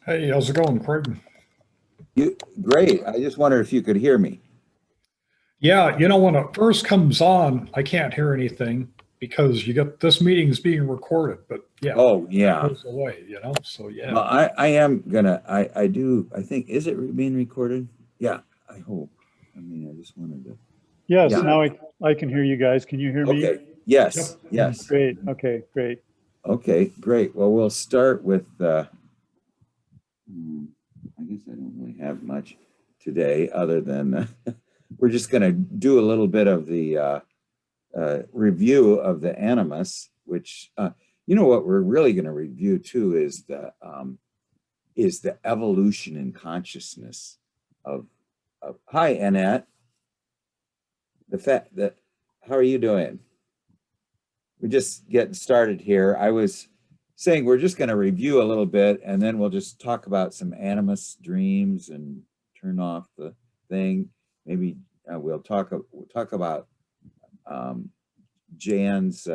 Hey, how's it going, Craig? Great. I just wondered if you could hear me. Yeah, when it first comes on, I can't hear anything because you got this meeting's being recorded, but yeah, Oh, that yeah. goes away. So yeah. Well, I am gonna, I do, I think, is it being recorded? Yeah, I hope. I mean, I just wanted to, Yes, yeah. now I can hear you guys. Can you hear me? Okay. Yes, Yep. yes. Great. Okay, great. Okay, great. Well, we'll start with, I guess I don't really have much today other than we're just gonna do a little bit of the review of the Animus, which, what we're really gonna review too is the evolution in consciousness of hi Annette, the fact that how are you doing? We're just getting started here. I was saying we're just going to review a little bit and then we'll just talk about some animus dreams and turn off the thing. Maybe we'll talk about um, Jan's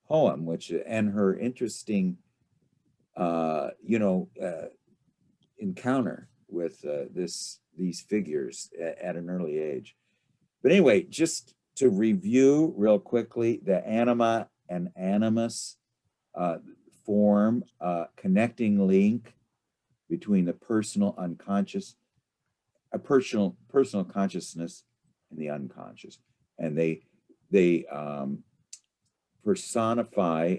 poem, which and her interesting encounter with these figures at an early age. But anyway, just to review real quickly, the anima and animus uh, form a connecting link between the personal unconscious, a personal consciousness, and the unconscious, and they personify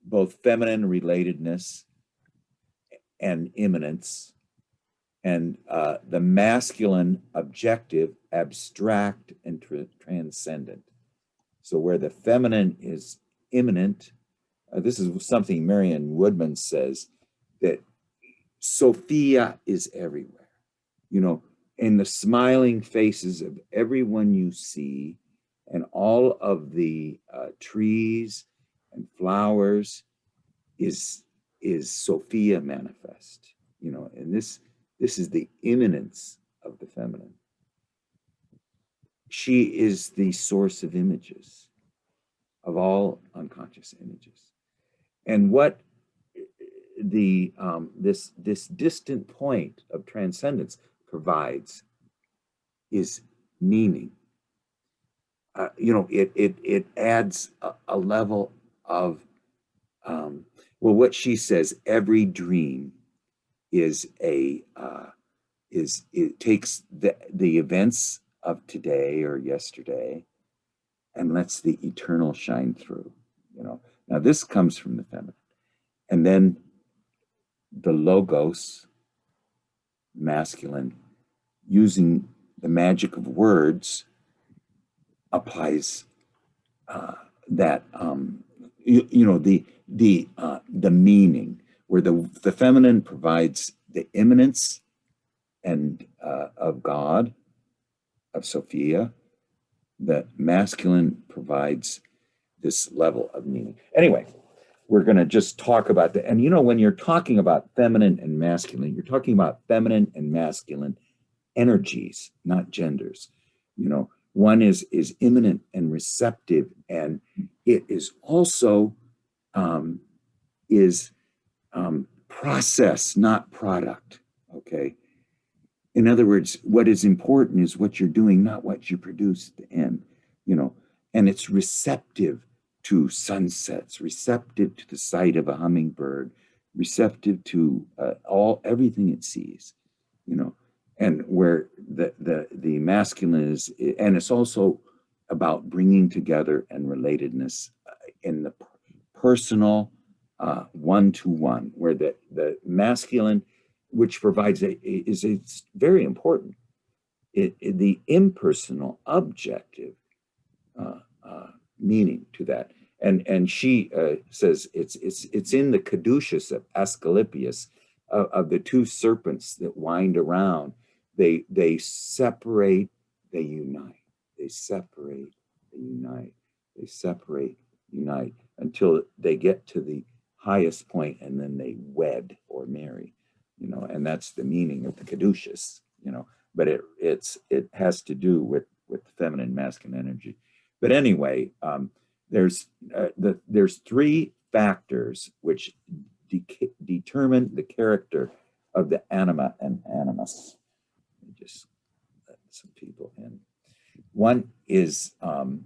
both feminine relatedness and immanence, and the masculine objective, abstract and transcendent. So where the feminine is immanent, this is something Marion Woodman says, that Sophia is everywhere. You know, in the smiling faces of everyone you see, and all of the trees and flowers is Sophia manifest. And this is the immanence of the feminine. She is the source of images, of all unconscious images. And what the this distant point of transcendence provides is meaning. It adds a level of what she says. Every dream is a is it takes the events of today or yesterday and lets the eternal shine through. Now this comes from the feminine, and then the logos, masculine, using the magic of words, applies that the meaning, where the feminine provides the immanence and of God, of Sophia. The masculine provides this level of meaning. Anyway, we're going to just talk about that. And when you're talking about feminine and masculine, you're talking about feminine and masculine energies, not genders. One is immanent and receptive, and it is also is process, not product. Okay. In other words, what is important is what you're doing, not what you produce at the end. And it's receptive to sunsets, receptive to the sight of a hummingbird, receptive to everything it sees. You know, and where the masculine is, and it's also about bringing together and relatedness in the personal one to one, where the masculine, which provides is very important. The impersonal, objective meaning to that, and she says it's in the caduceus of Asclepius, of the two serpents that wind around. They separate, they unite. They separate, they unite. They separate, unite until they get to the highest point, and then they wed or marry. And that's the meaning of the caduceus. But it has to do with feminine, masculine energy. But anyway, there's three factors which determine the character of the anima and animus. Let me just let some people in. One is that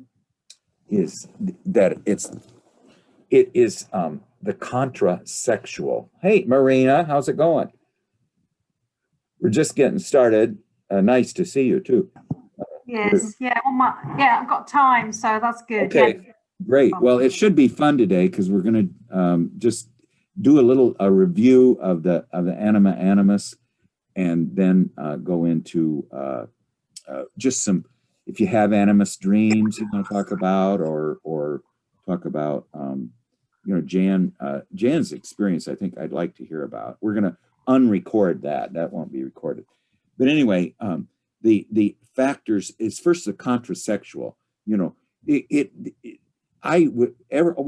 it is the contrasexual. Hey, Marina, how's it going? We're just getting started. Nice to see you too. Yes, yeah, I've got time, so that's good. Okay, Yeah. great. Well, it should be fun today because we're going to just do a review of the Anima Animus, and then go into just some, if you have animus dreams you want to talk about, or talk about Jan's experience. I think I'd like to hear about. We're going to unrecord that won't be recorded, but anyway, the factors is first the contrasexual. We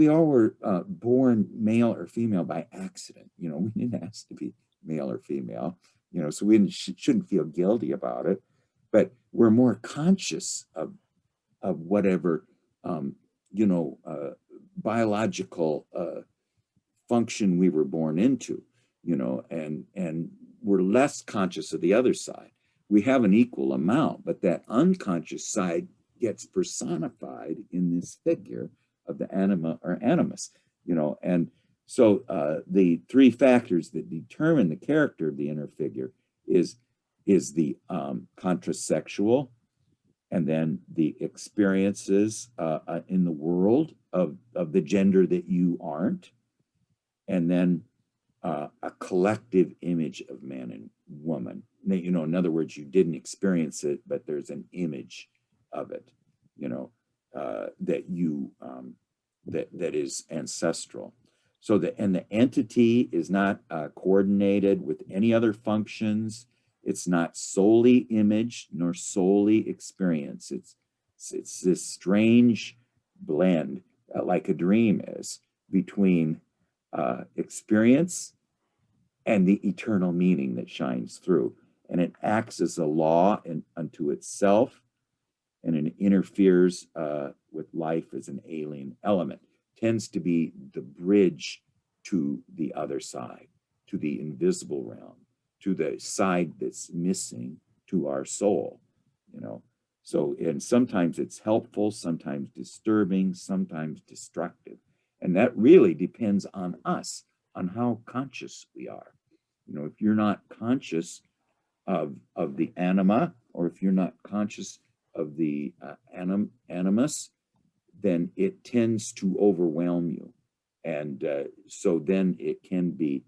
all were born male or female by accident. We didn't ask to be male or female, so we shouldn't feel guilty about it, but we're more conscious of whatever biological function we were born into, and we're less conscious of the other side. We have an equal amount, but that unconscious side gets personified in this figure of the anima or animus, and so the three factors that determine the character of the inner figure is the contrasexual, and then the experiences in the world of the gender that you aren't, and then a collective image of man and woman. In other words, you didn't experience it, but there's an image of it, that you that is ancestral. So the entity is not coordinated with any other functions. It's not solely image nor solely experience. It's this strange blend, like a dream is, between experience and the eternal meaning that shines through. And it acts as a law unto itself, and it interferes with life as an alien element. Tends to be the bridge to the other side, to the invisible realm, to the side that's missing to our soul, So, and sometimes it's helpful, sometimes disturbing, sometimes destructive. And that really depends on us, on how conscious we are. If you're not conscious of the anima, or if you're not conscious of the animus, then it tends to overwhelm you. And so then it can be,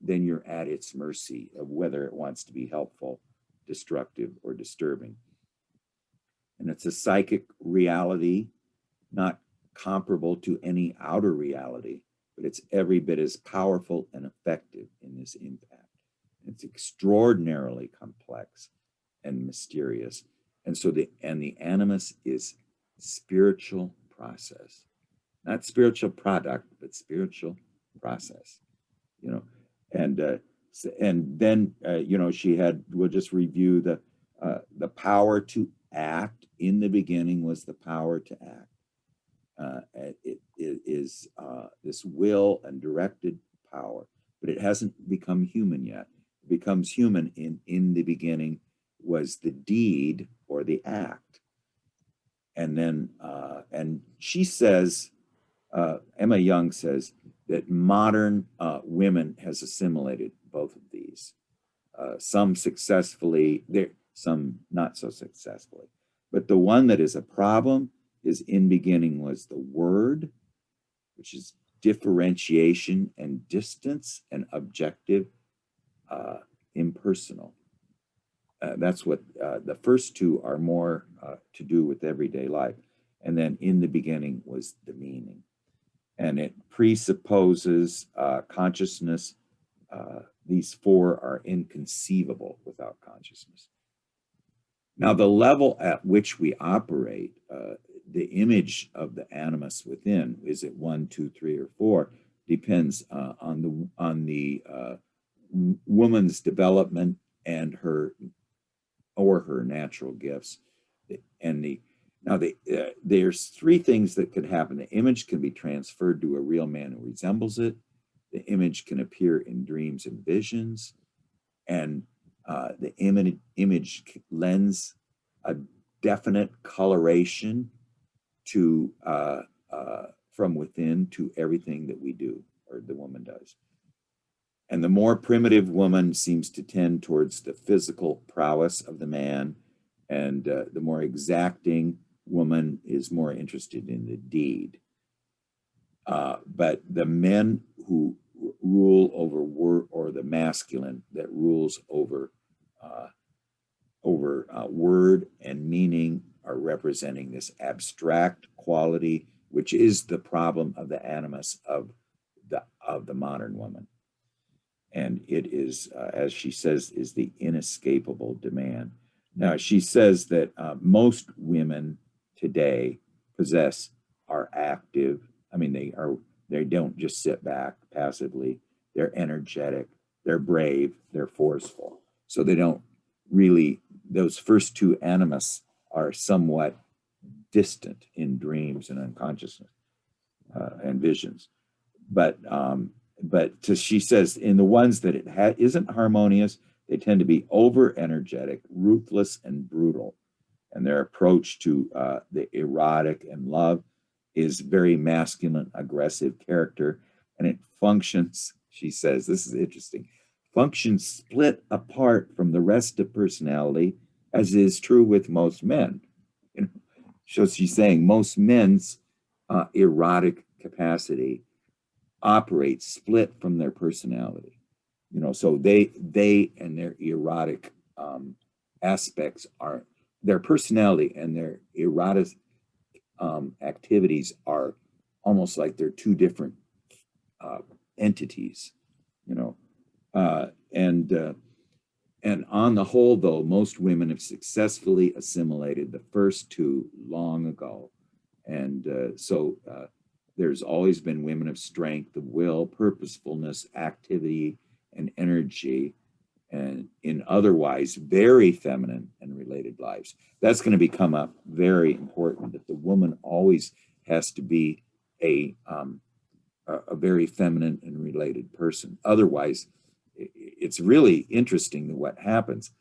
then you're at its mercy of whether it wants to be helpful, destructive, or disturbing. And it's a psychic reality, not comparable to any outer reality, but it's every bit as powerful and effective in this impact. It's extraordinarily complex and mysterious. And so the animus is spiritual process, not spiritual product, but spiritual process, and then she had, we'll just review the power to act. In the beginning was the power to act. It is this will and directed power, but it hasn't become human yet. It becomes human in the beginning was the deed or the act. And then, and she says, Emma Jung says that modern women has assimilated both of these. Some successfully, some not so successfully. But the one that is a problem is in beginning was the word, which is differentiation and distance and objective, impersonal. That's what the first two are more to do with everyday life. And then in the beginning was the meaning. And it presupposes consciousness. These four are inconceivable without consciousness. Now, the level at which we operate, the image of the animus within, is it 1, 2, 3, or 4, depends on the woman's development and her natural gifts. And there's three things that could happen. The image can be transferred to a real man who resembles it. The image can appear in dreams and visions, and the image lends a definite coloration to from within to everything that we do, or the woman does. And the more primitive woman seems to tend towards the physical prowess of the man, and the more exacting woman is more interested in the deed. But the men who rule over word, or the masculine that rules over word and meaning, are representing this abstract quality, which is the problem of the animus of the modern woman. And it is, as she says, is the inescapable demand. Now, she says that most women today are active. I mean, they don't just sit back passively. They're energetic, they're brave, they're forceful. So they don't really, those first two animus are somewhat distant in dreams and unconsciousness and visions. But she says in the ones that it isn't harmonious, they tend to be over energetic, ruthless, and brutal. And their approach to the erotic and love is very masculine, aggressive character. And it functions, she says, this is interesting, functions split apart from the rest of personality, as is true with most men. You know, so she's saying most men's erotic capacity operates split from their personality. You know, so they and their erotic aspects are, their personality and their erotic activities are almost like they're two different entities, you know. And on the whole, though, most women have successfully assimilated the first two long ago. And so there's always been women of strength, of will, purposefulness, activity, and energy, and in otherwise very feminine and related lives. That's going to become up very important, that the woman always has to be a very feminine and related person. Otherwise, it's really interesting that what happens.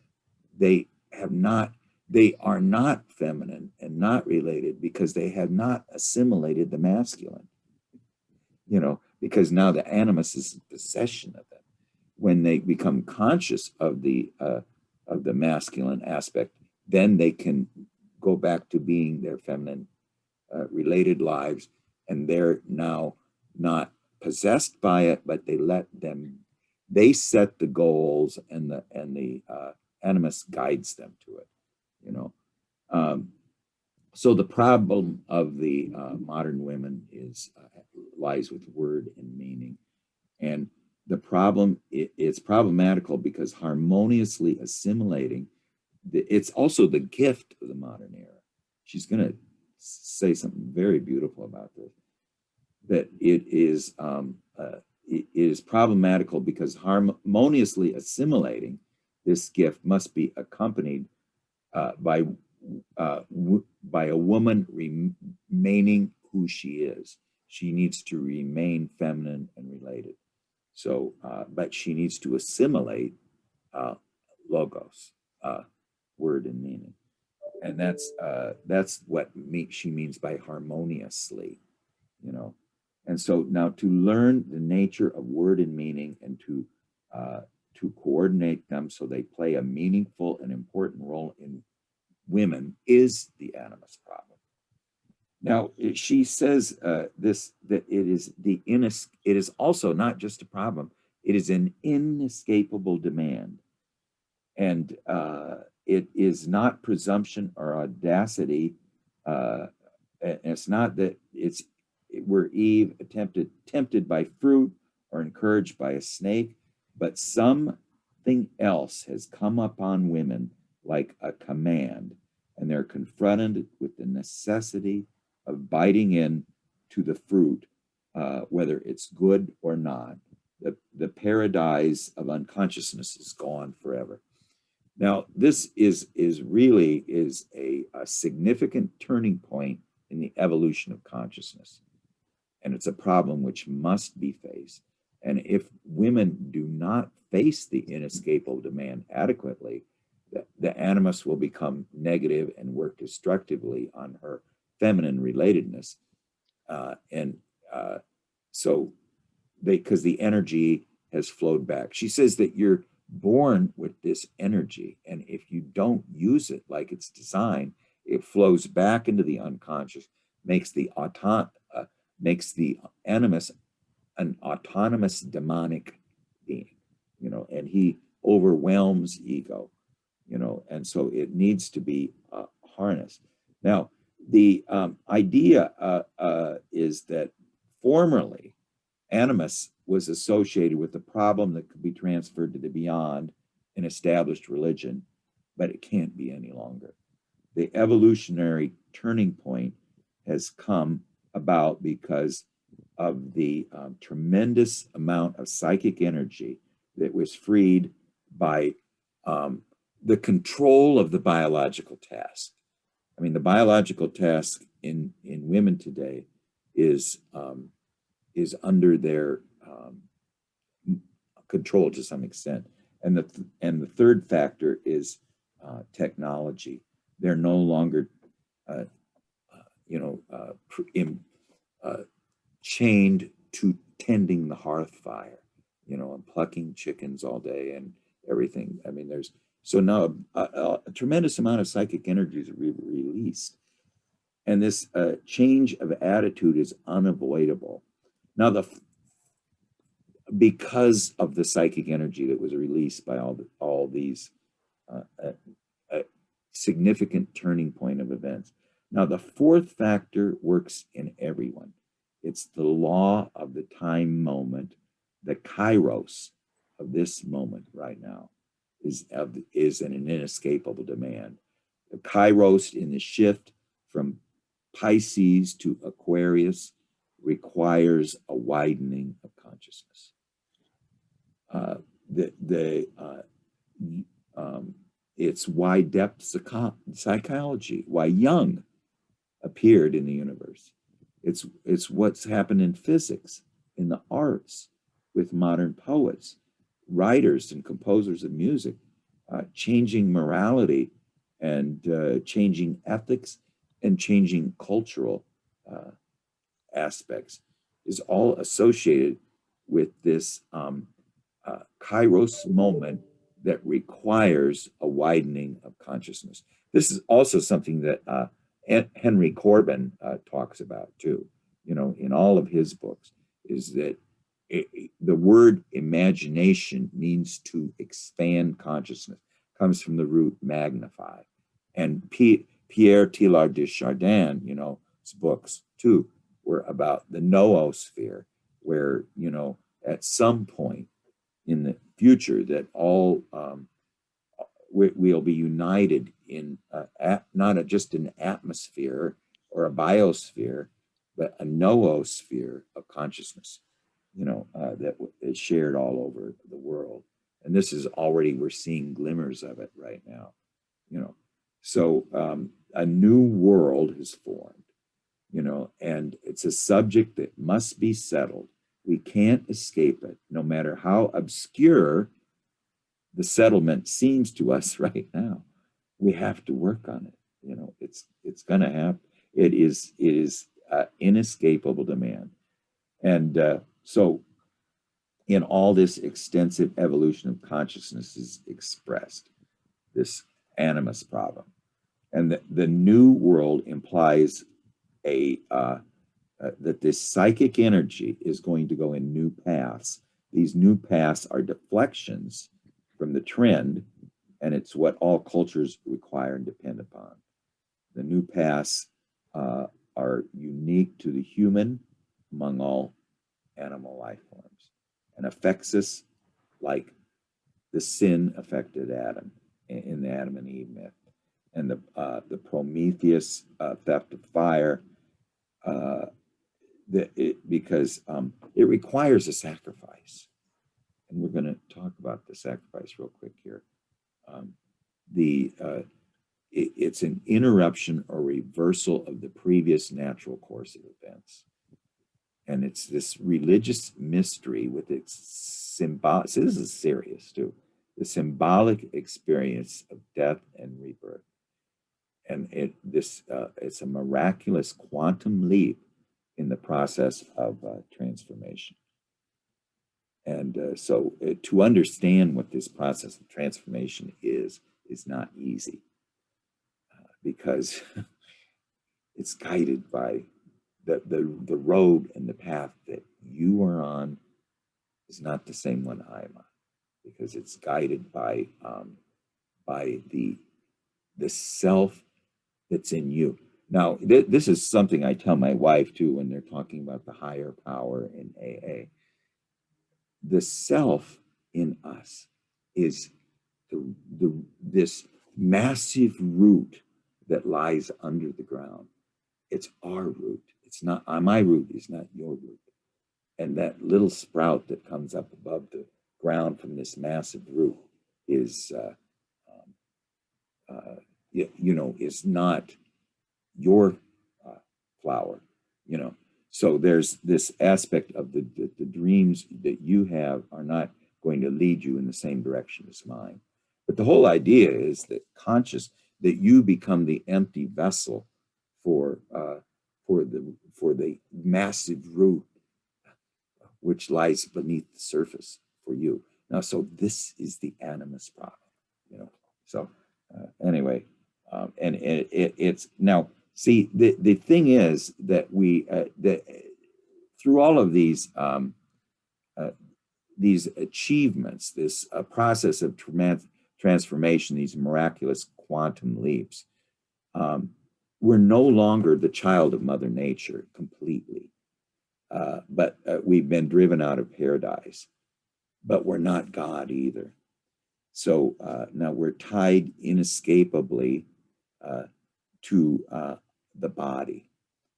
They are not feminine and not related because they have not assimilated the masculine, you know, because now the animus is in possession of them. When they become conscious of the masculine aspect, then they can go back to being their feminine related lives, and they're now not possessed by it, but they set the goals, and the animus guides them to it, you know. So the problem of the modern women lies with word and meaning, and the problem, it's problematical because harmoniously assimilating, it's also the gift of the modern era. She's going to say something very beautiful about this, that it is problematical because harmoniously assimilating this gift must be accompanied by a woman remaining who she is. She needs to remain feminine and related. So, but she needs to assimilate logos, word and meaning, and that's what she means by harmoniously, you know. And so now to learn the nature of word and meaning, and to coordinate them so they play a meaningful and important role in women, is the animus problem. Now, she says that it is also not just a problem, it is an inescapable demand. And it is not presumption or audacity. It's not that we're Eve tempted by fruit or encouraged by a snake, but something else has come upon women like a command, and they're confronted with the necessity of biting in to the fruit, whether it's good or not. The paradise of unconsciousness is gone forever. Now, this is really a significant turning point in the evolution of consciousness, and it's a problem which must be faced. And if women do not face the inescapable demand adequately, the animus will become negative and work destructively on her feminine relatedness. So because the energy has flowed back. She says that you're born with this energy, and if you don't use it like it's designed, it flows back into the unconscious, makes the animus an autonomous demonic being, and he overwhelms ego, and so it needs to be harnessed. Now, the idea is that formerly animus was associated with a problem that could be transferred to the beyond an established religion, but it can't be any longer. The evolutionary turning point has come about because of the tremendous amount of psychic energy that was freed by the control of the biological task. I mean, the biological task in women today is under their control to some extent, and the third factor is technology. They're no longer chained to tending the hearth fire, and plucking chickens all day and everything. I mean, so now a tremendous amount of psychic energy is released, and this change of attitude is unavoidable. Now, because of the psychic energy that was released by all these significant turning point of events. Now, the fourth factor works in everyone. It's the law of the time moment, the kairos of this moment right now is an inescapable demand. The kairos in the shift from Pisces to Aquarius requires a widening of consciousness. It's why depth psychology, why Jung appeared in the universe. It's what's happened in physics, in the arts, with modern poets, writers and composers of music, changing morality and changing ethics and changing cultural aspects is all associated with this kairos moment that requires a widening of consciousness. This is also something that Henry Corbin talks about too, in all of his books, is that the word imagination means to expand consciousness, comes from the root magnify. And Pierre Teilhard de Chardin, his books too, were about the noosphere, where, at some point in the future that all we'll be united in not just an atmosphere or a biosphere, but a noosphere of consciousness, that is shared all over the world. And this is already, we're seeing glimmers of it right now, So a new world has formed, and it's a subject that must be settled. We can't escape it, no matter how obscure the settlement seems to us right now. We have to work on it. It's going to happen. It is inescapable demand. And so in all this extensive evolution of consciousness is expressed, this animus problem. And the new world implies that this psychic energy is going to go in new paths. These new paths are deflections from the trend, and it's what all cultures require and depend upon. The new paths are unique to the human among all animal life forms, and affects us like the sin affected Adam in the Adam and Eve myth, and the Prometheus theft of fire, because it requires a sacrifice. And we're going to talk about the sacrifice real quick here. It's an interruption or reversal of the previous natural course of events. And it's this religious mystery with its symbolic, so this is serious too, the symbolic experience of death and rebirth. And it's a miraculous quantum leap in the process of transformation. And so to understand what this process of transformation is not easy because it's guided by the road and the path that you are on is not the same one I'm on, because it's guided by the self that's in you. Now, this is something I tell my wife too when they're talking about the higher power in AA. The self in us is this massive root that lies under the ground. It's our root. It's not my root is not your root. And that little sprout that comes up above the ground from this massive root is, is not your flower, So there's this aspect of the dreams that you have are not going to lead you in the same direction as mine. But the whole idea is that that you become the empty vessel for the massive root which lies beneath the surface for you. Now, so this is the animus problem, So anyway, and it's now. See, the thing is that through all of these achievements, this process of transformation, these miraculous quantum leaps, we're no longer the child of Mother Nature completely, but we've been driven out of paradise, but we're not God either. So now we're tied inescapably to the body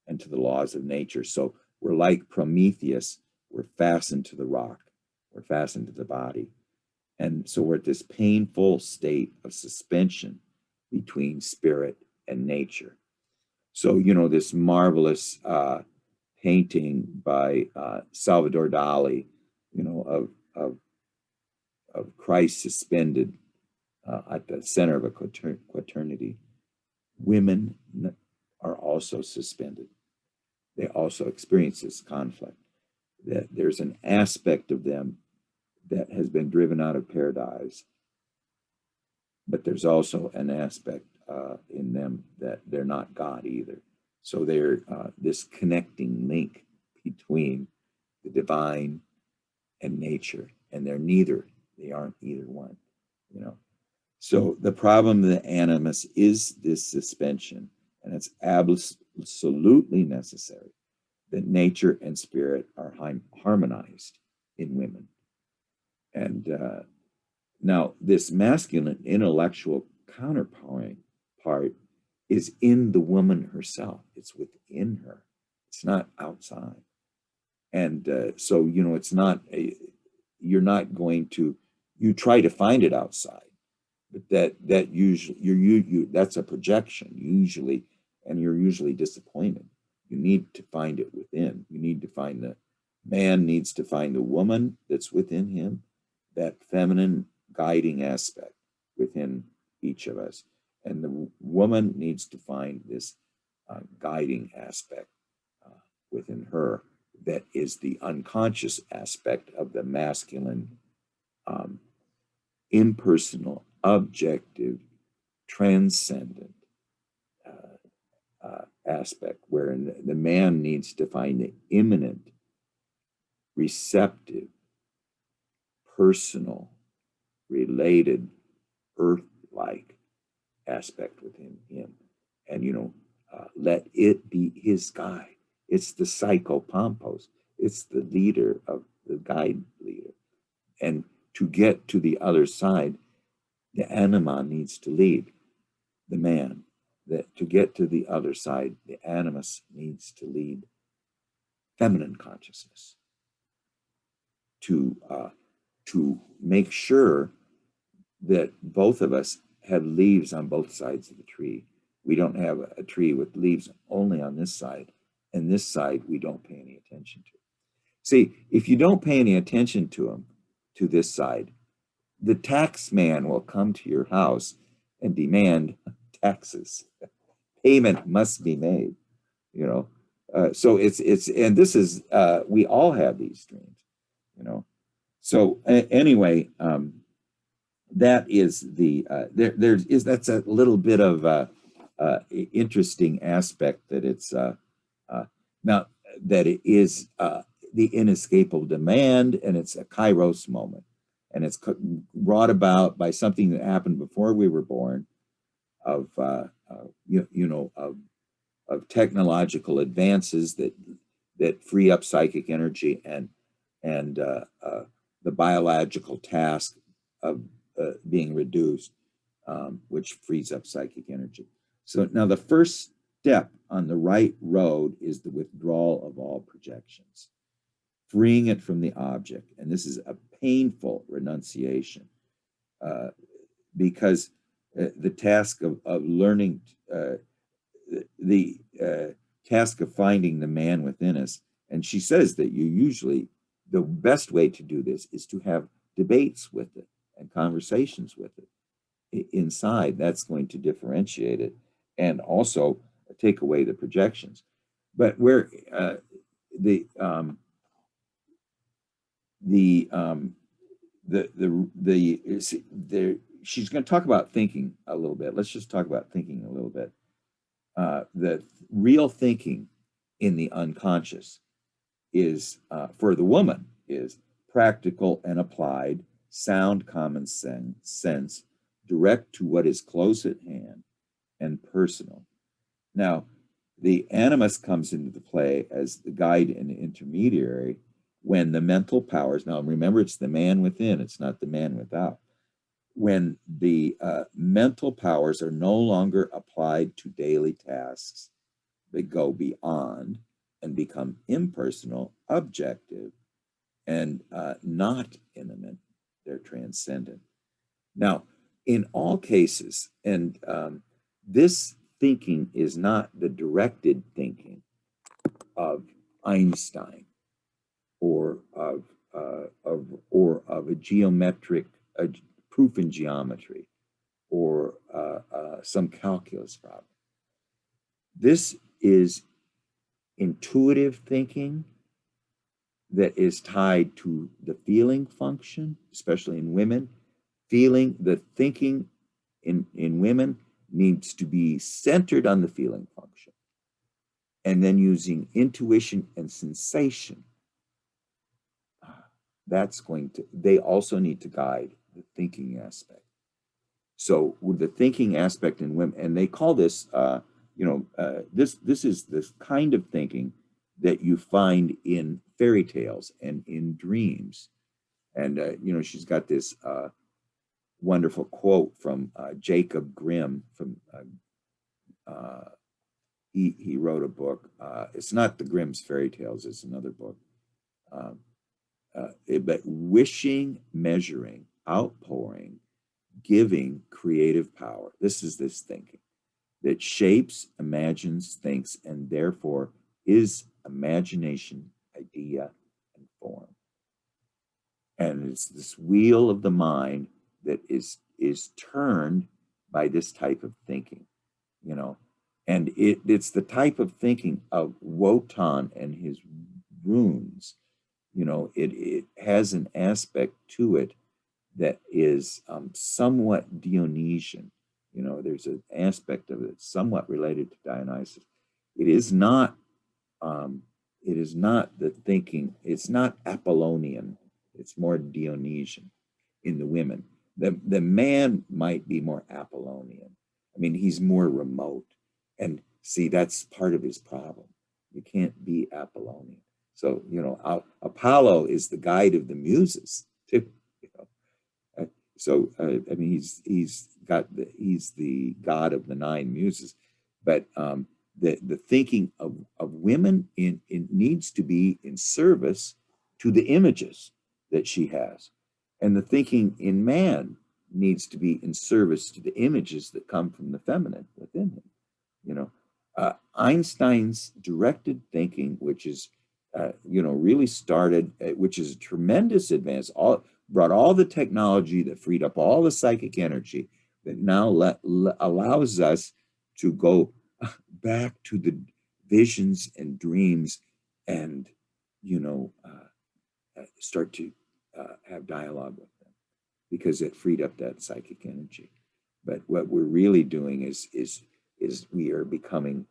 and to the laws of nature. So we're like Prometheus, we're fastened to the rock, we're fastened to the body. And so we're at this painful state of suspension between spirit and nature. So, this marvelous painting by Salvador Dali, of Christ suspended at the center of a quaternity. Women are also suspended. They also experience this conflict. That there's an aspect of them that has been driven out of paradise, but there's also an aspect in them that they're not God either. So they're this connecting link between the divine and nature, and they aren't either one, So the problem of the animus is this suspension, and it's absolutely necessary that nature and spirit are harmonized in women. And now this masculine intellectual counterpart is in the woman herself. It's within her. It's not outside. And so, it's not, you're not going to, you try to find it outside, but that usually, that's a projection usually, and you're usually disappointed. You need to find it within. You need to find the man needs to find the woman that's within him, that feminine guiding aspect within each of us. And the woman needs to find this guiding aspect within her that is the unconscious aspect of the masculine, impersonal, objective, transcendent aspect, wherein the man needs to find the immanent, receptive, personal, related, earth-like aspect within him. And, let it be his guide. It's the psychopompos. It's the leader of the guide leader. And to get to the other side, the anima needs to lead the man. That to get to the other side, the animus needs to lead feminine consciousness. To make sure that both of us have leaves on both sides of the tree. We don't have a tree with leaves only on this side, and this side we don't pay any attention to. See, if you don't pay any attention to them, to this side, the tax man will come to your house and demand taxes. Payment must be made, you know. So and this is, we all have these dreams, you know. So anyway, that is the, that's a little bit of interesting aspect that it's, now that it is the inescapable demand, and it's a kairos moment, and it's brought about by something that happened before we were born, of of technological advances that free up psychic energy, and the biological task of being reduced, which frees up psychic energy. So now the first step on the right road is the withdrawal of all projections, freeing it from the object. And this is a painful renunciation, because the task of learning, the task of finding the man within us. And she says that you usually, the best way to do this is to have debates with it and conversations with it inside. That's going to differentiate it and also take away the projections. But where she's going to talk about thinking a little bit. Let's just talk about thinking a little bit. The real thinking in the unconscious is, for the woman, is practical and applied, sound common sense, direct to what is close at hand, and personal. Now, the animus comes into the play as the guide and intermediary when the mental powers, now remember, it's the man within, it's not the man without. When the mental powers are no longer applied to daily tasks, they go beyond and become impersonal, objective, and not immanent. They're transcendent. Now, in all cases, and this thinking is not the directed thinking of Einstein or of a geometric proof in geometry or some calculus problem. This is intuitive thinking that is tied to the feeling function, especially in women. The thinking in women needs to be centered on the feeling function, and then using intuition and sensation. They also need to guide the thinking aspect. So with the thinking aspect in women, and they call this, this is this kind of thinking that you find in fairy tales and in dreams. And, she's got this wonderful quote from Jacob Grimm. He wrote a book. It's not the Grimm's fairy tales, it's another book. But wishing, measuring, outpouring, giving creative power. This is this thinking that shapes, imagines, thinks, and therefore is imagination, idea, and form. And it's this wheel of the mind that is turned by this type of thinking, and it's the type of thinking of Wotan and his runes. It has an aspect to it that is somewhat Dionysian. There's an aspect of it somewhat related to Dionysus. It is not the thinking, it's not Apollonian, it's more Dionysian in the women. The man might be more Apollonian. I mean, he's more remote. And see, that's part of his problem. You can't be Apollonian. So, Apollo is the guide of the muses too. So, I mean, he's the god of the 9 muses. But the thinking of women it needs to be in service to the images that she has. And the thinking in man needs to be in service to the images that come from the feminine within him. Einstein's directed thinking, which is really started, which is a tremendous advance, brought all the technology that freed up all the psychic energy that now allows us to go back to the visions and dreams and, start to have dialogue with them, because it freed up that psychic energy. But what we're really doing is we are becoming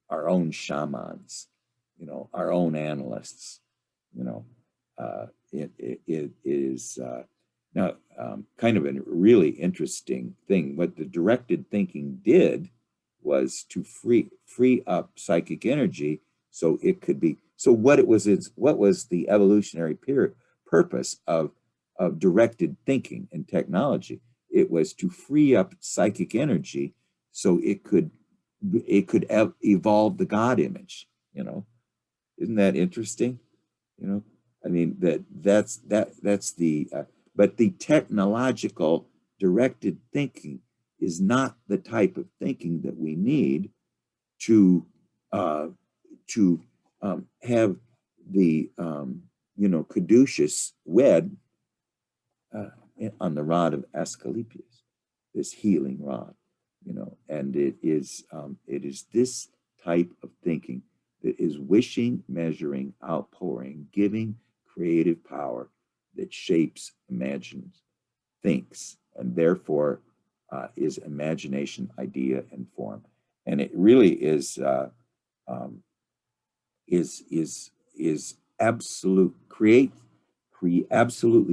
our own shamans, our own analysts. It is now kind of a really interesting thing. What the directed thinking did was to free up psychic energy so it could be. So what was the evolutionary purpose of directed thinking and technology? It was to free up psychic energy so it could evolve the God image. Isn't that interesting? I mean, that's the but the technological directed thinking is not the type of thinking that we need to have the caduceus wed on the rod of Asclepius, this healing rod, and it is this type of thinking that is wishing, measuring, outpouring, giving creative power that shapes, imagines, thinks, and therefore is imagination, idea, and form. And it really is absolutely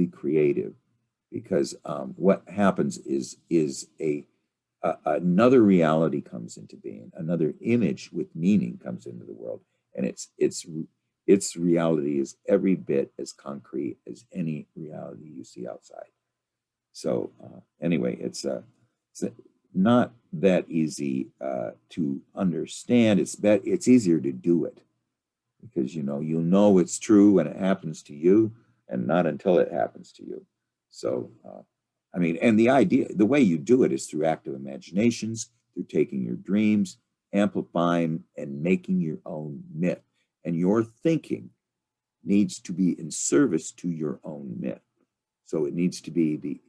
creative, because what happens is another reality comes into being, another image with meaning comes into the world, and its reality is every bit as concrete as any reality you see outside. So anyway, it's not that easy to understand. It's easier to do it, because you'll know it's true when it happens to you, and not until it happens to you. So I mean, and the way you do it is through active imaginations, through taking your dreams, amplifying and making your own myth. And your thinking needs to be in service to your own myth. So it needs to be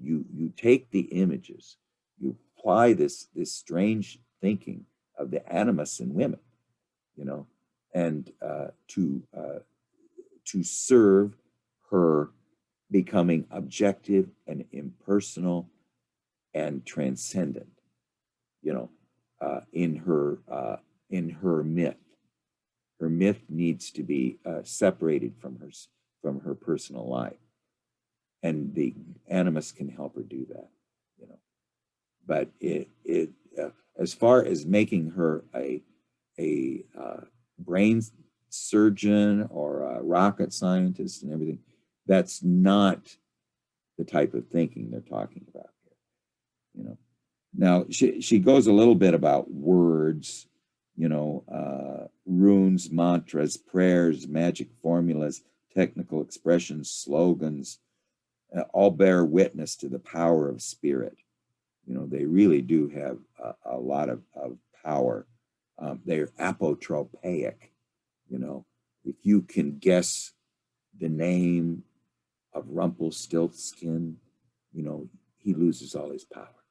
you take the images, you apply this strange thinking of the animus in women, and to serve her becoming objective and impersonal and transcendent, in her myth. Her myth needs to be separated from her personal life, and the animus can help her do that. But as far as making her a brain surgeon or a rocket scientist and everything, that's not the type of thinking they're talking about here. Now she goes a little bit about words, runes, mantras, prayers, magic formulas, technical expressions, slogans, all bear witness to the power of spirit. They really do have a lot of power. They're apotropaic. If you can guess the name of Rumpelstiltskin, he loses all his power,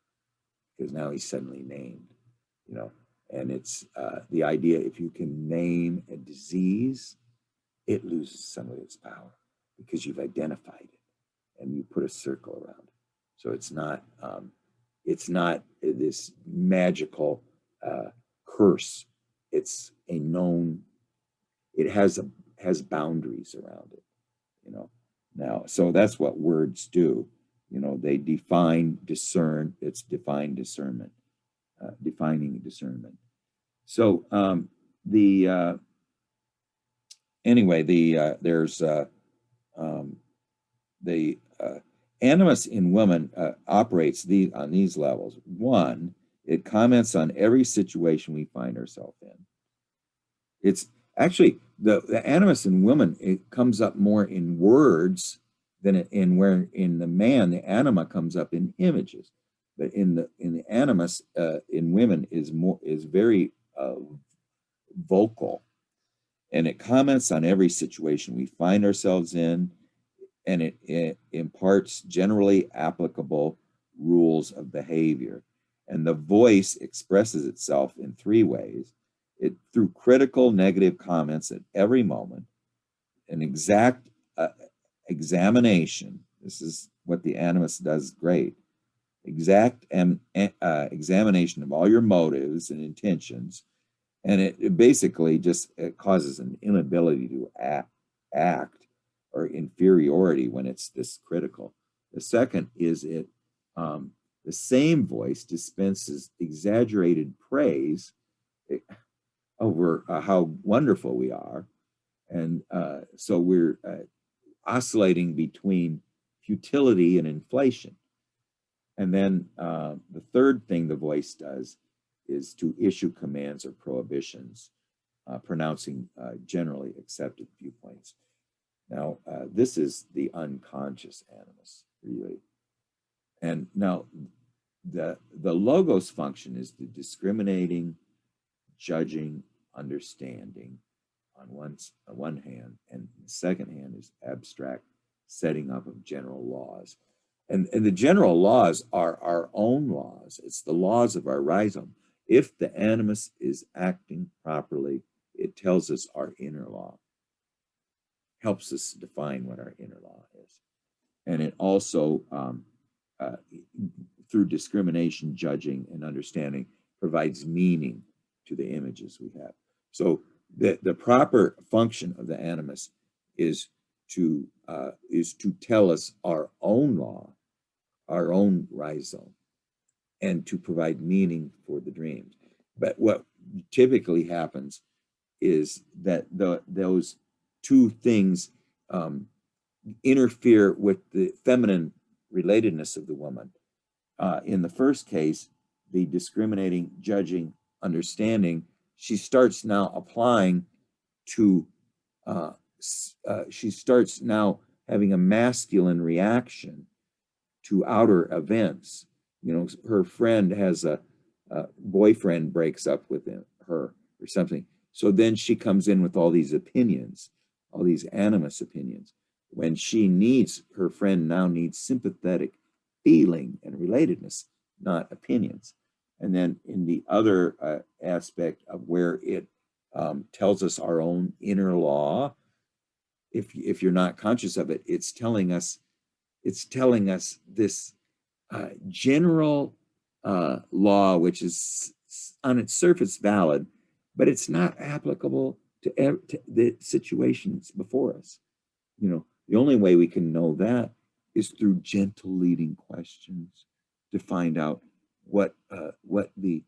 because now he's suddenly named, and it's the idea, if you can name a disease, it loses some of its power, because you've identified it and you put a circle around it. So it's not this magical curse. It's a known, it has boundaries around it, Now, so that's what words do. They define, discern. It's defined discernment, defining discernment. So there's the animus in woman operates on these levels. One, it comments on every situation we find ourselves in. It's actually the animus in women, it comes up more in words than in the man, the anima comes up in images. But in the animus in women is very vocal. and it comments on every situation we find ourselves in, and it imparts generally applicable rules of behavior. And the voice expresses itself in three ways. It through critical negative comments at every moment, an exact examination. This is what the animus does great. Exact examination of all your motives and intentions. And it basically just it causes an inability to act or inferiority when it's this critical. The second is the same voice dispenses exaggerated praise over how wonderful we are. And so we're oscillating between futility and inflation. And then the third thing the voice does is to issue commands or prohibitions, pronouncing generally accepted viewpoints. Now, this is the unconscious animus, really. And now, the logos function is the discriminating, judging, understanding on one hand, and the second hand is abstract setting up of general laws. And the general laws are our own laws. It's the laws of our rhizome. If the animus is acting properly, it tells us our inner law, helps us define what our inner law is. And it also, through discrimination, judging, and understanding, provides meaning to the images we have. So the proper function of the animus is to tell us our own law, our own rhizome, and to provide meaning for the dreams. But what typically happens is that those two things interfere with the feminine relatedness of the woman. In the first case, the discriminating, judging, understanding, she starts now applying to, she starts now having a masculine reaction to outer events. You know, her friend has a boyfriend breaks up with her or something. So then she comes in with all these opinions, all these animus opinions, when she needs, her friend now needs sympathetic feeling and relatedness, not opinions. And then in the other aspect of where it tells us our own inner law, if you're not conscious of it, it's telling us this general law, which is on its surface valid, but it's not applicable to the situations before us. You know, the only way we can know that is through gentle leading questions to find out what the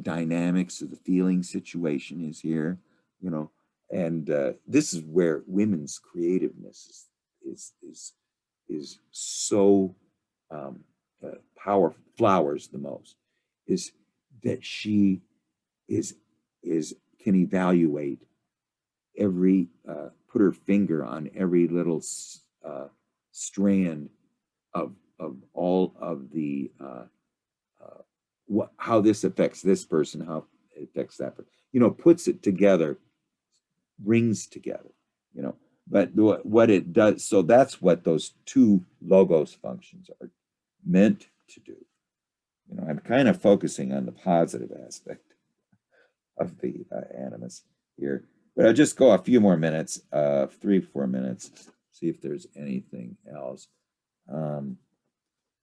dynamics of the feeling situation is here. You know, and this is where women's creativeness is so powerful, flowers the most, is that she can evaluate every, put her finger on every little strand of all of the, how this affects this person, how it affects that person, you know, puts it together, brings together, you know. But what it does, so that's what those two logos functions are meant to do. You know, I'm kind of focusing on the positive aspect of the animus here, but I'll just go a few more minutes, 3-4 minutes, see if there's anything else.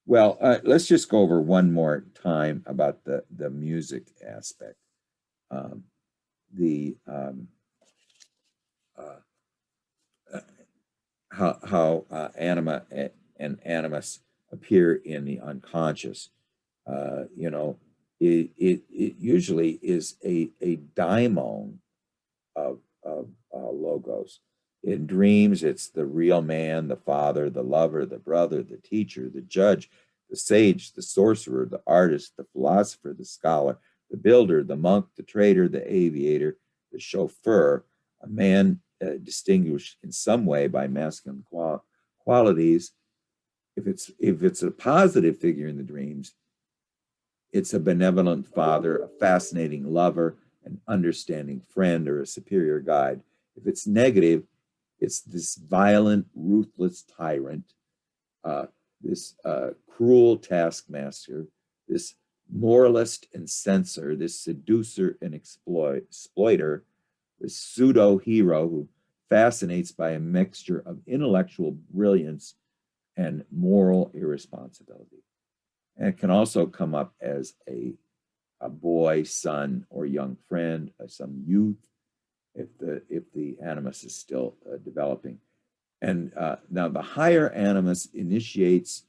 Well, let's just go over one more time about the music aspect. How anima and animus appear in the unconscious. You know, it usually is a daimon of logos. In dreams, it's the real man, the father, the lover, the brother, the teacher, the judge, the sage, the sorcerer, the artist, the philosopher, the scholar, the builder, the monk, the trader, the aviator, the chauffeur, a man distinguished in some way by masculine qualities. If it's a positive figure in the dreams, it's a benevolent father, a fascinating lover, an understanding friend or a superior guide. If it's negative, it's this violent, ruthless tyrant, this cruel taskmaster, this moralist and censor, this seducer and exploiter, this pseudo hero who fascinates by a mixture of intellectual brilliance and moral irresponsibility. And it can also come up as a boy, son, or young friend, some youth, if the animus is still developing. And now the higher animus initiates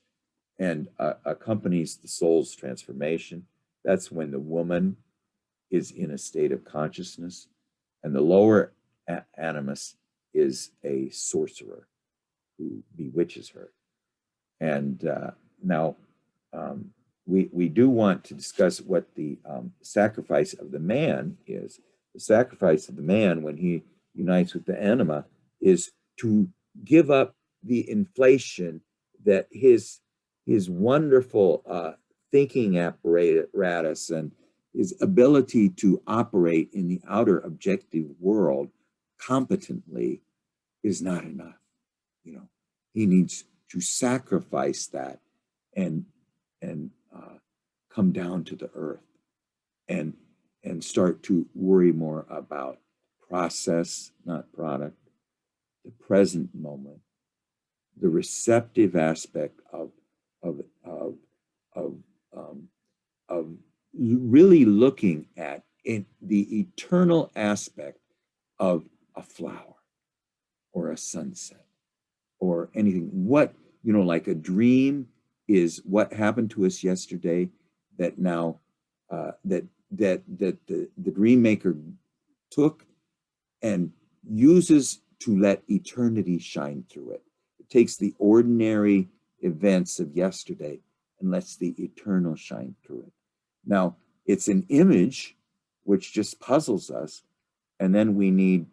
and accompanies the soul's transformation. That's when the woman is in a state of consciousness, and the lower animus is a sorcerer who bewitches her. And now we do want to discuss what the sacrifice of the man is. The sacrifice of the man when he unites with the anima is to give up the inflation that his wonderful thinking apparatus and his ability to operate in the outer objective world competently is not enough. You know, he needs to sacrifice that and come down to the earth and start to worry more about process, not product, the present moment, the receptive aspect of really looking at the eternal aspect of a flower or a sunset or anything. What, you know, like a dream is what happened to us yesterday that now that the dream maker took and uses to let eternity shine through it. It takes the ordinary events of yesterday and lets the eternal shine through it. Now, it's an image which just puzzles us, and then we need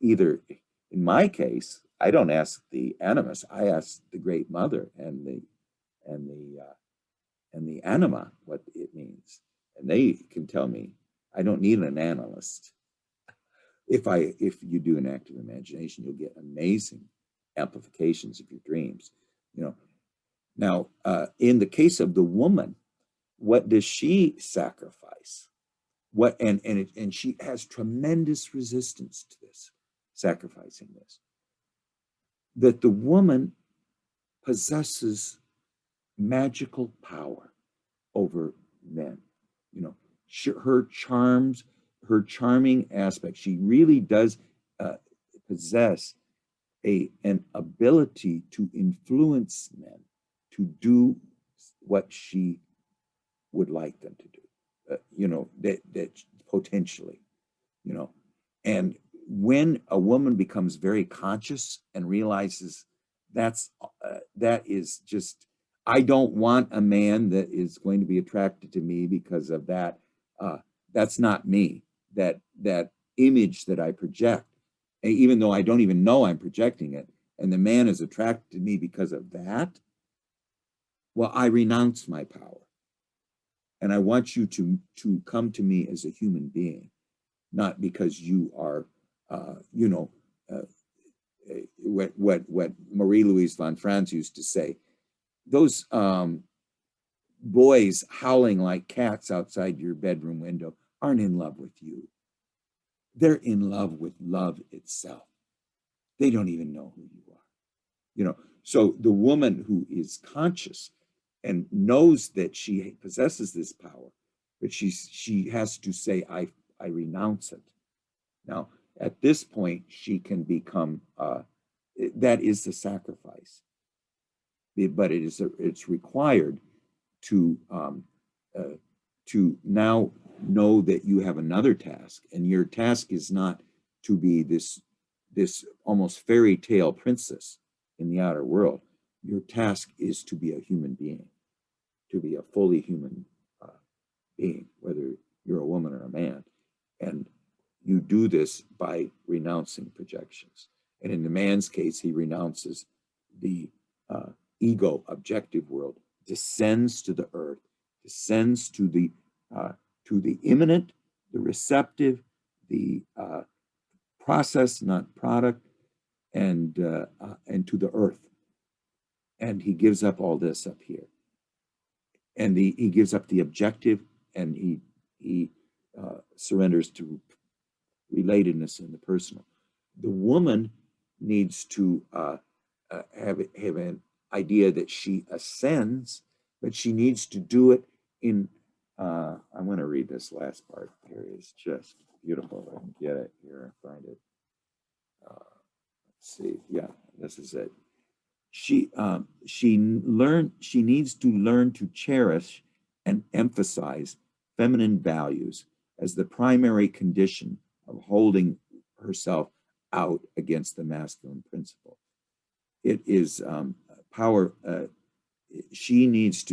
either, in my case, I don't ask the animus, I ask the Great Mother and the anima what it means, and they can tell me. I don't need an analyst. If you do an active imagination, you'll get amazing amplifications of your dreams. You know, now in the case of the woman, what does she sacrifice? What and she has tremendous resistance to this, sacrificing this. That the woman possesses magical power over men. You know, her charms, her charming aspect. She really does possess an ability to influence men to do what she would like them to do. You know, that potentially, you know, and when a woman becomes very conscious and realizes that is just, I don't want a man that is going to be attracted to me because of that. That's not me. That image that I project, even though I don't even know I'm projecting it, and the man is attracted to me because of that, well, I renounce my power. And I want you to come to me as a human being, not because you are, you know, what Marie-Louise von Franz used to say, those boys howling like cats outside your bedroom window aren't in love with you. They're in love with love itself. They don't even know who you are. You know, so the woman who is conscious and knows that she possesses this power, but she has to say, I renounce it. Now, at this point, she can become, that is the sacrifice. But it's required to now know that you have another task, and your task is not to be this almost fairy tale princess in the outer world. Your task is to be a human being, to be a fully human being, whether you're a woman or a man. And you do this by renouncing projections. And in the man's case, he renounces the ego objective world, descends to the earth, descends to the immanent receptive, the process, not product, and to the earth. And he gives up all this up here. And he gives up the objective, and he surrenders to relatedness in the personal. The woman needs to have an idea that she ascends, but she needs to do it in, I want to read this last part here. It's just beautiful. I can get it here and find it. Let's see. Yeah, this is it. She needs to learn to cherish and emphasize feminine values as the primary condition of holding herself out against the masculine principle. It is power. She needs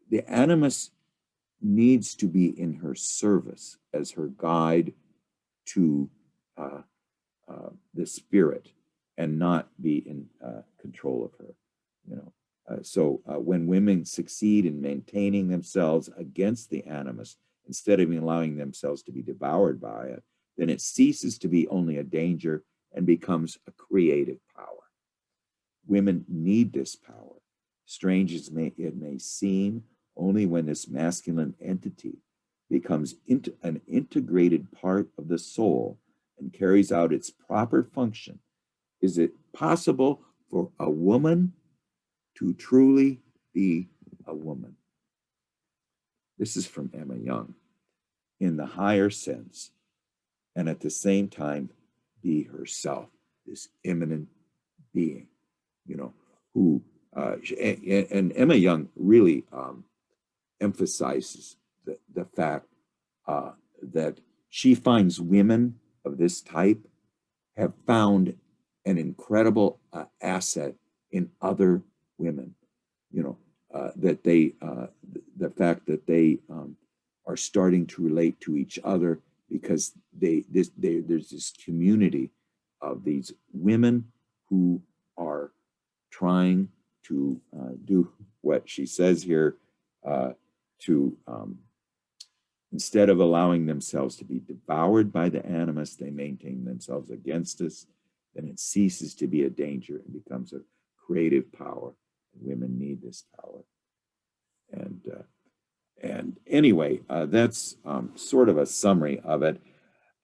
the animus needs to be in her service as her guide to the spirit, and not be in control of her. You know, so when women succeed in maintaining themselves against the animus, instead of allowing themselves to be devoured by it, then it ceases to be only a danger and becomes a creative power. Women need this power. Strange as it may seem, only when this masculine entity becomes an integrated part of the soul and carries out its proper function, is it possible for a woman to truly be a woman. This is from Emma Jung. In the higher sense, and at the same time be herself, this immanent being, you know, who, and Emma Jung really emphasizes the fact that she finds women of this type have found an incredible asset in other women, you know, that they, the fact that they are starting to relate to each other, because there's this community of these women who are trying to do what she says here, to instead of allowing themselves to be devoured by the animus, they maintain themselves against us. Then it ceases to be a danger and becomes a creative power. Women need this power. And anyway, that's sort of a summary of it.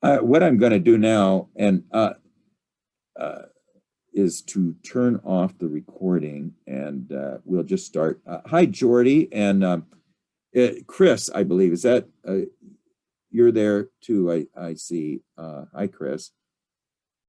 What I'm going to do now is to turn off the recording, and we'll just start. Hi, Jordy, and Chris, I believe, is that you're there too? I see. Hi, Chris.